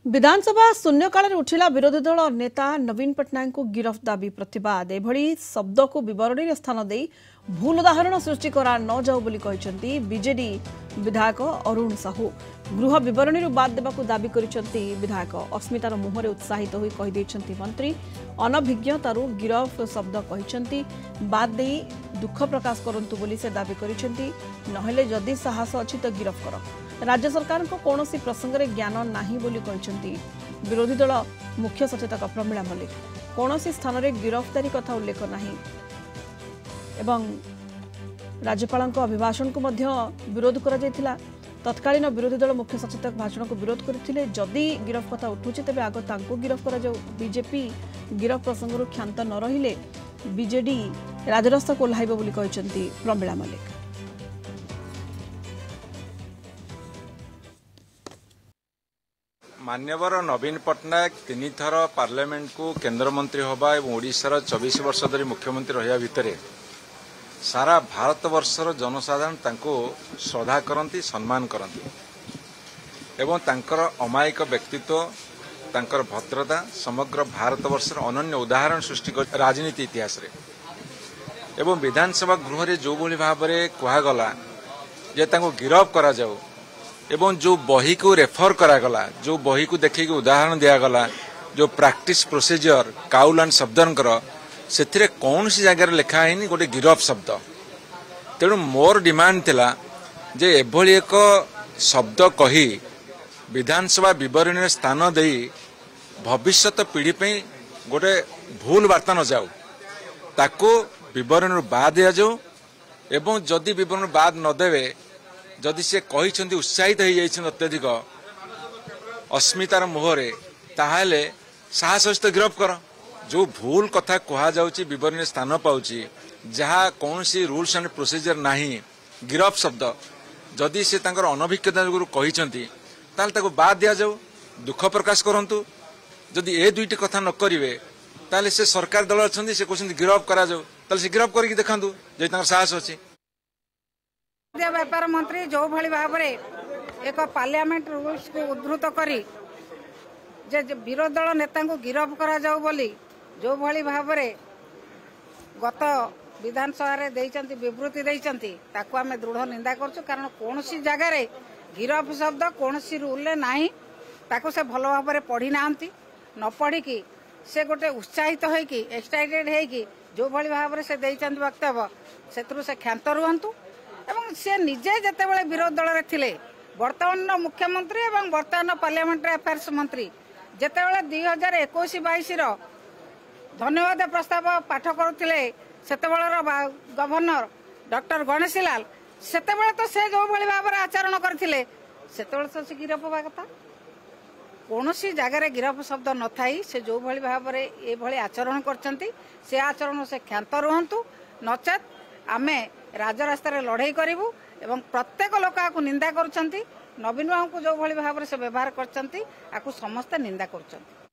विधानसभा शून्यकाल उठिला विरोधी दल नेता नवीन पट्टनायक को गिरफ दाबी प्रतिवाद एभली शब्द को विवरणी में स्थान दे भूल उदाहरण सृष्टि करा न जाऊ बोली कहते बीजेडी विधायक अरुण साहू गृह विवरणी बाद देवाक दाबी करिसेंती विधायक अस्मितार मुहरे उत्साहित होई कहि दैछंती मंत्री अनभिज्ञतारू गिरफ शब्द कहते बाद दे दुख प्रकाश करंतु बोली से दाबी करिसेंती नहेले जदि साहस अछि तो गिरफ कर राज्य सरकार को कौनसी प्रसंग में ज्ञान नाही बोली कहते विरोधी दल मुख्य सचेतक प्रमिला मल्लिक कौनसी स्थान में गिरफ्तारी कथा उल्लेख नाही एवं राज्यपाल अभिभाषण को मध्य विरोध करा जायथिला। तत्कालीन विरोधी दल मुख्य सचेतक भाषण को विरोध करथिले जदि गिरफ कथा उठुछि तेबे आग तांको गिरफ करा जाऊ बीजेपी गिरफ प्रसंग क्षांत न रहिले बीजेडी राजरास्ता को ओह्लाइब बोली कहते प्रमिला मल्लिक। मान्यवर नवीन पट्टनायक तीन थर पार्लियामेंट को केंद्र मंत्री होबा और ओडिशार 24 वर्ष धरी मुख्यमंत्री रहिया भितरे सारा भारत वर्षर जनसाधारण तांको श्रद्धा करती सम्मान करती एवं तांकर अमायिक व्यक्तित्व तांकर भद्रता समग्र भारत वर्षर अनन्य उदाहरण सृष्टि कर राजनीति इतिहास रे एवं विधानसभा गृह रे जो भली भाव रे कहगला जे तांको गिरफ करा जाऊ एवं जो बही को रेफर करागला जो बही को देखिए उदाहरण दिगला जो प्रैक्टिस प्रोसीजर काउल शब्दर से कौन सी जगह लिखा है गोटे गिरफ शब्द तेणु मोर डिमांड थिला जे एभली एक शब्द कही विधानसभा विवरणी स्थान दे भविष्यत पीढ़ी पे गोटे भूल वार्ता न जाऊ ताको विवरणी बाद दिया जाऊ एवं जदि विवरणी बाद नदेवे जदि से कही उत्साहित हो जाइछन अत्यधिक अस्मितार मुहरे ताहले साहस सहित गिरफ कर जो भूल कथा कहा जाउची विवरणी स्थान पाउची जहाँ कौन सी रूल्स एंड प्रोसीजर नहीं गिरफ शब्द जदि से तांकर अनभिज्ञता जो कही ताको बाद दिया जाऊ दुख प्रकाश करंतु जदि ए दुईटी कथा न करिवे ताले से सरकार दल अछंती से कहते गिरफ करा जाऊ ताले से गिरफ करके देखंतु जे तांकर साहस अछि। व्यापार मंत्री जो भली भाव में एक पार्लियामेंट रूल्स को उद्धृत करी जे विरोधी दल नेता को गिरफ करा जाऊ बोली जो भली भाव में गत विधानसभा विवृत्ति देइचंती ताको आमे दृढ़ निंदा करछु कारण कौन सी जगह रे गिरफ शब्द कौन सी रूल नाही ताको से भल भाव में पढ़ी नांती न पढ़ी की से गोटे उत्साहित होइकी एक्साइटेड होइकी जो भली भाव में से देइचंती वक्तव्य सेतरु से क्षांत रुहंतु एवं से निजे जेतेबेले विरोधी दल रे थिले वर्तमान मुख्यमंत्री एवं वर्तमान पार्लियामेंट्री अफेयर्स मंत्री जेतेबेले 2021-22 रो धन्यवाद प्रस्ताव पाठ करुथिले सेतेबेलर गवर्नर डॉक्टर गणेशी लाल सेतेबेले तो से जो भली भाव आचरण करथिले सेतेबेले तो से गिरफ होबा कथा कौनसी जगह रे गिरफ शब्द न थाई से जो भली भाव रे ए भली आचरण करछंती से आचरण से क्षांत रुहंतु नचेत आमे राजरास्ता रे लड़ाई करिवु एवं प्रत्येक लोक आकु निंदा करुछंती नवीन बाबू को जो भली भाव से व्यवहार करछंती आकु समस्त निंदा करुछंती।